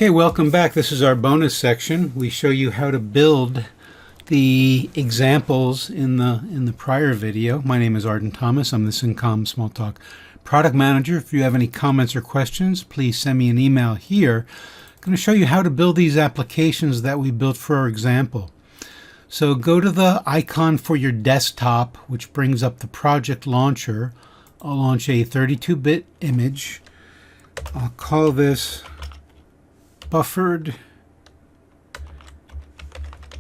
Okay, welcome back. This is our bonus section. We show you how to build the examples in the prior video. My name is Arden Thomas. I'm the Syncom Smalltalk product manager. If you have any comments or questions, please send me an email here. I'm going to show you how to build these applications that we built for our example. So go to the icon for your desktop, which brings up the project launcher. I'll launch a 32-bit image. I'll call this Buffered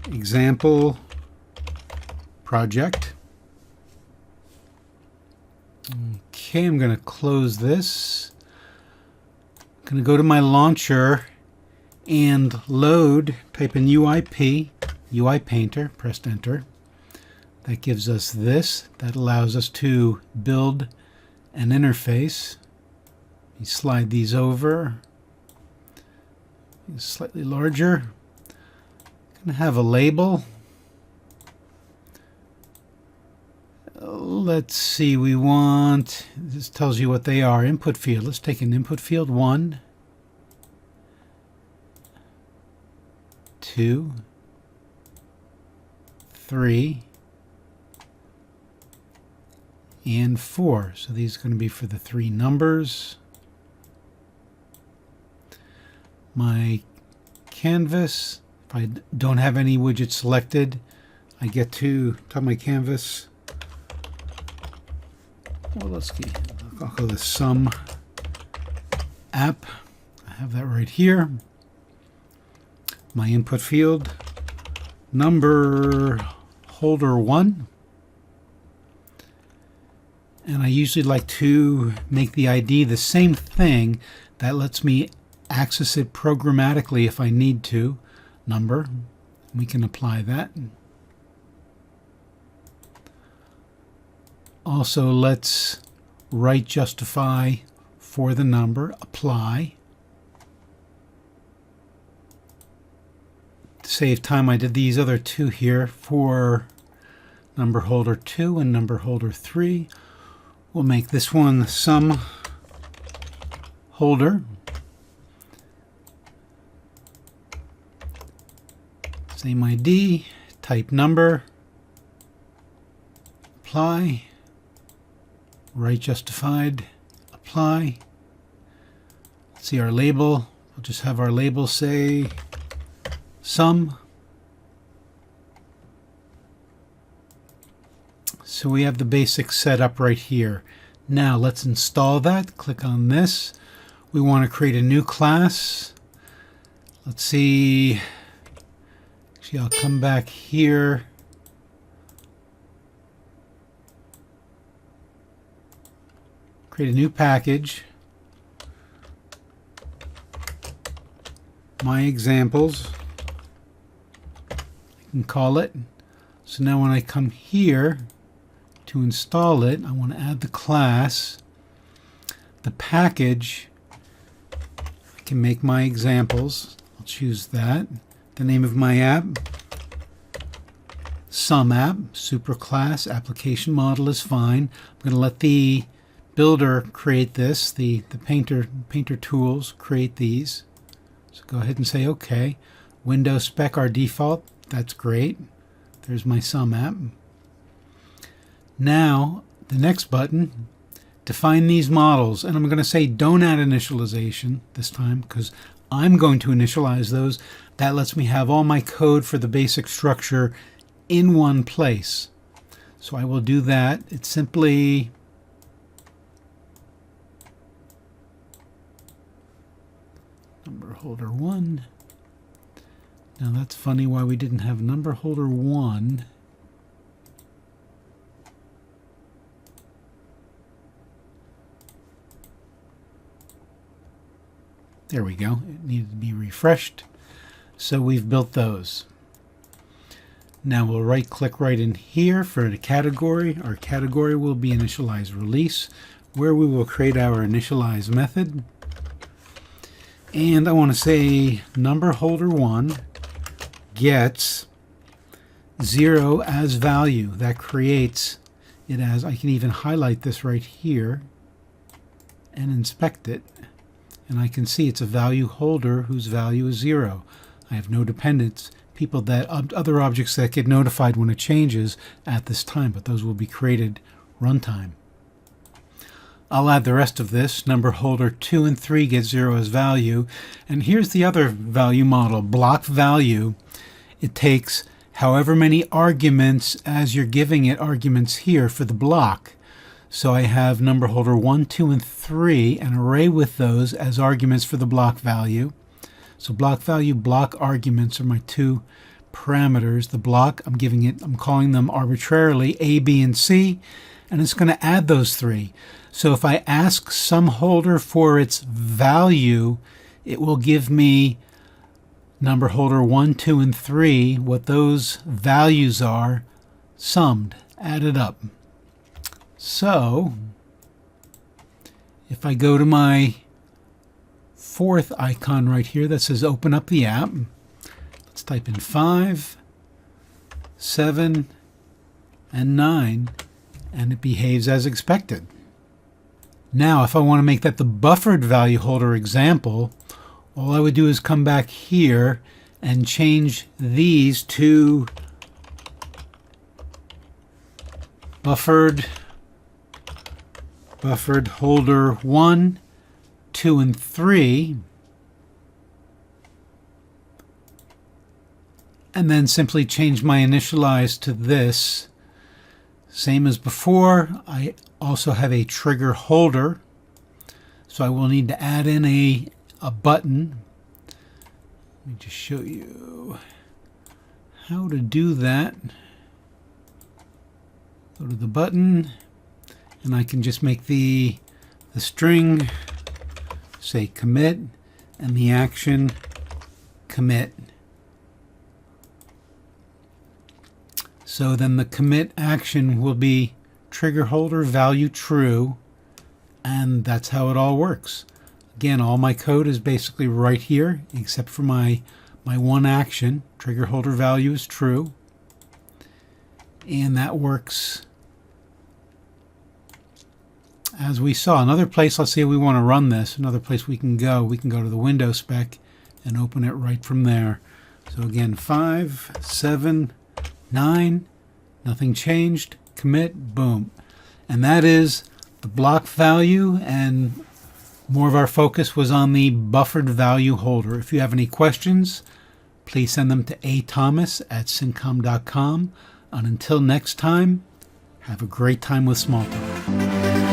Example Project. Okay, I'm going to close this. I'm going to go to my launcher and load, type in UIP, UI Painter, press enter. That gives us this. That allows us to build an interface. You slide these over. Slightly larger. I'm going to have a label. Let's see, we want, this tells you what they are. Input field. Let's take an input field 1, 2, 3, and 4. So these are going to be for the 3 numbers. My canvas, if I don't have any widget selected, I get to top of my canvas. Well, let's see. I'll call this Sum App. I have that right here. My input field, number holder 1. And I usually like to make the ID the same thing. That lets me access it programmatically if I need to. Number, we can apply that. Also, let's write justify for the number, apply. To save time, I did these other two here for number holder 2 and number holder 3. We'll make this one sum holder. Same ID, type number, apply, write justified, apply. Let's see our label. We'll just have our label say sum. So we have the basics set up right here. Now let's install that. Click on this. We want to create a new class. Let's see. I'll come back here. Create a new package. My examples. I can call it. So now when I come here to install it, I want to add the class. The package, I can make my examples. I'll choose that. The name of my app, Sum App, superclass, application model is fine. I'm going to let the builder create this, the painter tools create these. So go ahead and say OK. Windows spec, our default, that's great. There's my Sum App. Now, the next button, define these models. And I'm going to say don't add initialization this time because I'm going to initialize those. That lets me have all my code for the basic structure in one place. So I will do that. It's simply number holder 1. Now that's funny why we didn't have number holder 1. There we go. It needed to be refreshed. So we've built those. Now we'll right-click right in here for the category. Our category will be initialize release, where we will create our initialize method. And I want to say number holder 1 gets 0 as value. That creates it as, I can even highlight this right here and inspect it. and I can see it's a value holder whose value is 0. I have no dependents, people that other objects that get notified when it changes at this time, but those will be created runtime. I'll add the rest of this. Number holder 2 and 3 get 0 as value. And here's the other value model, block value. It takes however many arguments as you're giving it arguments here for the block. So I have number holder 1, 2, and 3, an array with those as arguments for the block value. So block value, block arguments are my two parameters. The block, I'm calling them arbitrarily A, B, and C, and it's going to add those three. So if I ask some holder for its value, it will give me number holder 1, 2, and 3, what those values are, summed, added up. So if I go to my fourth icon right here that says open up the app, let's type in 5, 7, and 9, and it behaves as expected. Now, if I want to make that the buffered value holder example, all I would do is come back here and change these to buffered holder 1, 2, and 3, and then simply change my initialize to this. Same as before, I also have a trigger holder, so I will need to add in a button. Let me just show you how to do that. Go to the button, and I can just make the string say commit and the action commit. So then the commit action will be trigger holder value true, and that's how it all works. Again, all my code is basically right here except for my one action. Trigger holder value is true, and that works as we saw. Another place, let's say we want to run this, another place we can go to the window spec and open it right from there. So again, 5, 7, 9, nothing changed, commit, boom. And that is the block value, and more of our focus was on the buffered value holder. If you have any questions, please send them to athomas@syncom.com. And until next time, have a great time with Smalltalk.